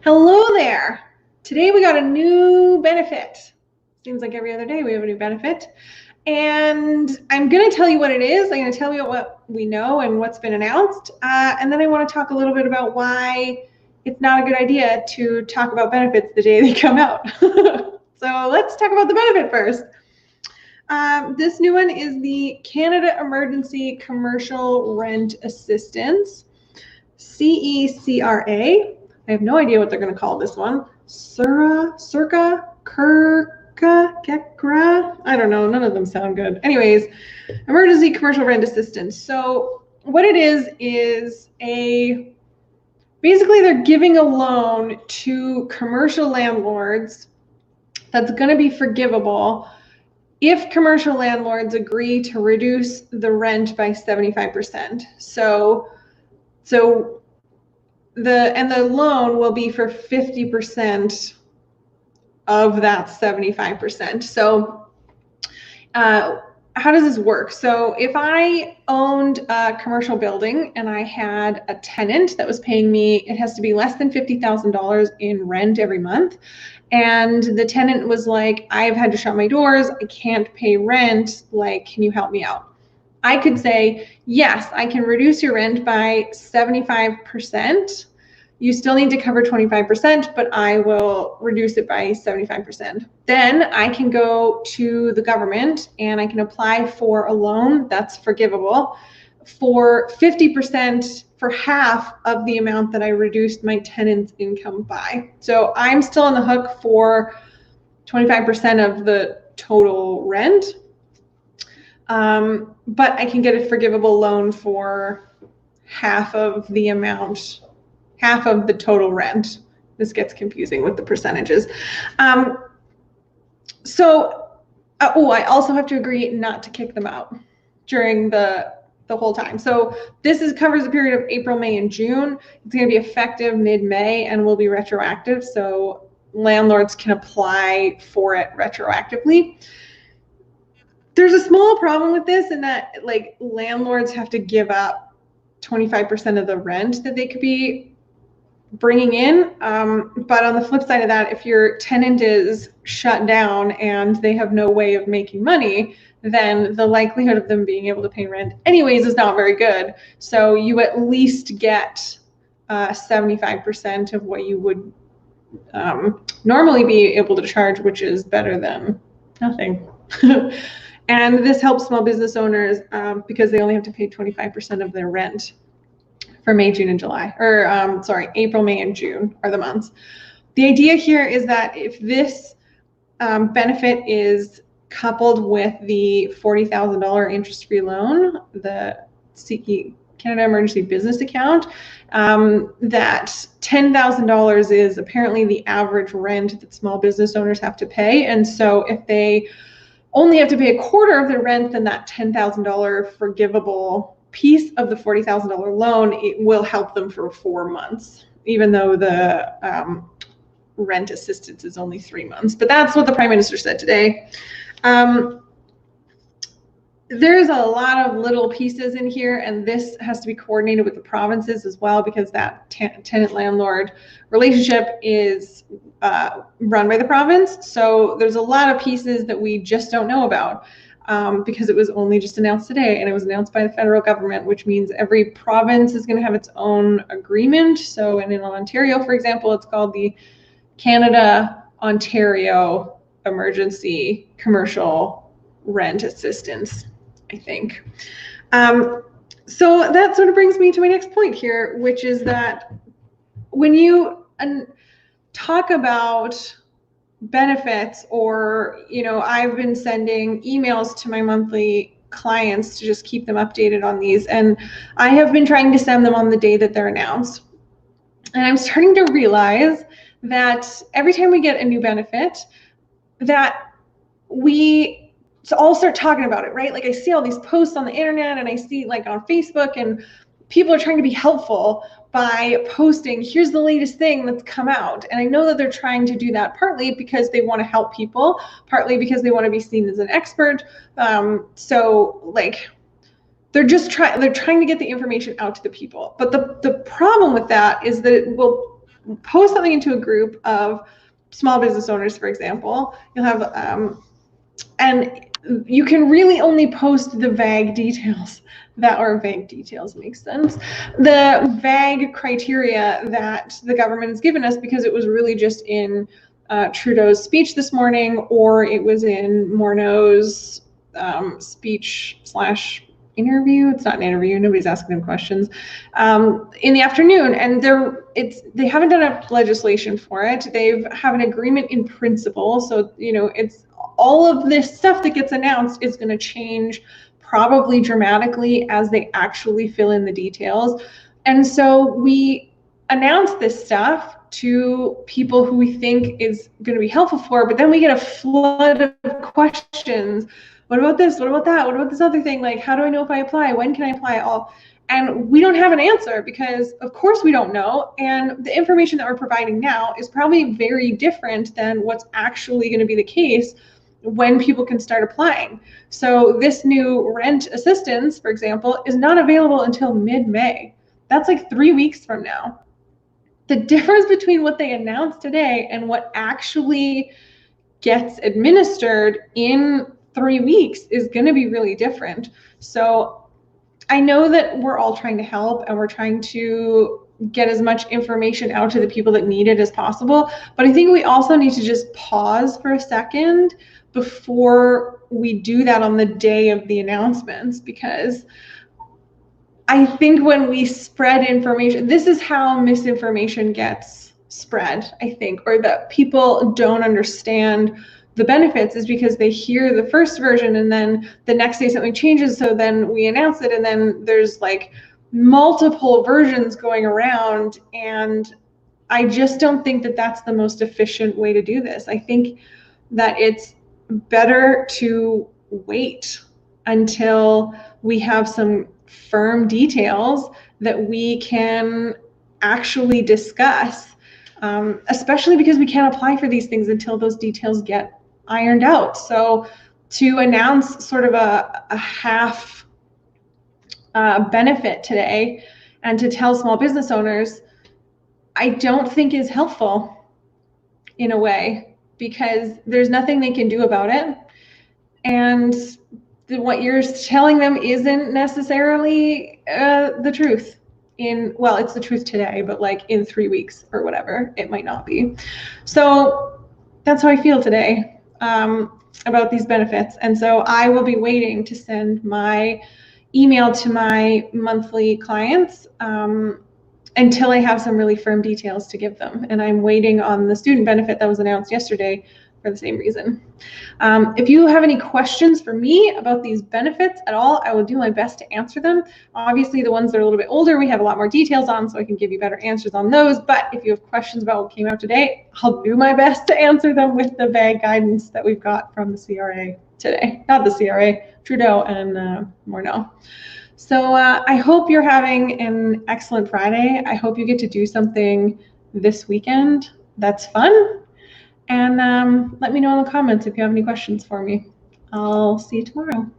Hello there. Today we got a new benefit. Seems like every other day we have a new benefit. And I'm going to tell you what it is. I'm going to tell you what we know and what's been announced. And then I want to talk a little bit about why it's not a good idea to talk about benefits the day they come out. So let's talk about the benefit first. This new one is the Canada Emergency Commercial Rent Assistance, CECRA. I have no idea what they're going to call this one. Circa, Kekra. I don't know. None of them sound good. Anyways, Emergency Commercial Rent Assistance. So what it is basically they're giving a loan to commercial landlords that's going to be forgivable if commercial landlords agree to reduce the rent by 75%. So the loan will be for 50% of that 75%. So how does this work? So if I owned a commercial building and I had a tenant that was paying me, it has to be less than $50,000 in rent every month. And the tenant was like, I've had to shut my doors. I can't pay rent. Like, can you help me out? I could say, yes, I can reduce your rent by 75%. You still need to cover 25%, but I will reduce it by 75%. Then I can go to the government and I can apply for a loan that's forgivable for 50%, for half of the amount that I reduced my tenant's income by. So I'm still on the hook for 25% of the total rent. But I can get a forgivable loan for half of the amount, half of the total rent. This gets confusing with the percentages. I also have to agree not to kick them out during the whole time. So this covers the period of April, May, and June. It's going to be effective mid-May and will be retroactive. So landlords can apply for it retroactively. There's a small problem with this in that, like, landlords have to give up 25% of the rent that they could be bringing in. But on the flip side of that, if your tenant is shut down and they have no way of making money, then the likelihood of them being able to pay rent anyways is not very good. So you at least get 75% of what you would normally be able to charge, which is better than nothing. And this helps small business owners because they only have to pay 25% of their rent for May, June, and July, or April, May, and June are the months. The idea here is that if this benefit is coupled with the $40,000 interest-free loan, the Canada Emergency Business Account, that $10,000 is apparently the average rent that small business owners have to pay. And so if they only have to pay a quarter of their rent, then that $10,000 forgivable piece of the $40,000 loan, it will help them for 4 months, even though the rent assistance is only 3 months. But that's what the Prime Minister said today. There's a lot of little pieces in here, and this has to be coordinated with the provinces as well, because that tenant-landlord relationship is run by the province. So there's a lot of pieces that we just don't know about. Because it was only just announced today, and it was announced by the federal government, which means every province is going to have its own agreement. So in Ontario, for example, it's called the Canada Ontario Emergency Commercial Rent Assistance, I think. So that sort of brings me to my next point here, which is that when you talk about benefits, or, I've been sending emails to my monthly clients to just keep them updated on these, and I have been trying to send them on the day that they're announced. And I'm starting to realize that every time we get a new benefit, that we all start talking about it, right? Like, I see all these posts on the internet, and I see, like, on Facebook, and people are trying to be helpful by posting, here's the latest thing that's come out. And I know that they're trying to do that partly because they want to help people, partly because they want to be seen as an expert. So, like, they're trying to get the information out to the people. But the problem with that is that it will post something into a group of small business owners, for example, you'll have, and you can really only post the vague details that are vague details, makes sense. The vague criteria that the government has given us, because it was really just in Trudeau's speech this morning, or it was in Morneau's speech / interview. It's not an interview, nobody's asking them questions, in the afternoon. And they haven't done a legislation for it. They have an agreement in principle. So, it's all of this stuff that gets announced is going to change probably dramatically as they actually fill in the details. And so we announced this stuff to people who we think is going to be helpful for, but then we get a flood of questions. What about this? What about that? What about this other thing? Like, how do I know if I apply? When can I apply? And we don't have an answer because, of course, we don't know. And the information that we're providing now is probably very different than what's actually going to be the case when people can start applying. So this new rent assistance, for example, is not available until mid-May. That's like 3 weeks from now. The difference between what they announced today and what actually gets administered in 3 weeks is going to be really different. So I know that we're all trying to help and we're trying to get as much information out to the people that need it as possible. But I think we also need to just pause for a second before we do that on the day of the announcements, because I think when we spread information, this is how misinformation gets spread, I think, or that people don't understand the benefits, is because they hear the first version and then the next day something changes. So then we announce it and then there's like multiple versions going around. And I just don't think that that's the most efficient way to do this. I think that it's better to wait until we have some firm details that we can actually discuss, especially because we can't apply for these things until those details get ironed out. So to announce sort of a half benefit today and to tell small business owners, I don't think is helpful in a way, because there's nothing they can do about it. And what you're telling them isn't necessarily the truth. Well, it's the truth today, but like in 3 weeks or whatever, it might not be. So that's how I feel today about these benefits. And so I will be waiting to send my email to my monthly clients until I have some really firm details to give them. And I'm waiting on the student benefit that was announced yesterday for the same reason. If you have any questions for me about these benefits at all, I will do my best to answer them. Obviously, the ones that are a little bit older, we have a lot more details on, so I can give you better answers on those. But if you have questions about what came out today, I'll do my best to answer them with the vague guidance that we've got from the CRA today. Not the CRA, Trudeau and Morneau. So I hope you're having an excellent Friday. I hope you get to do something this weekend that's fun. And let me know in the comments if you have any questions for me. I'll see you tomorrow.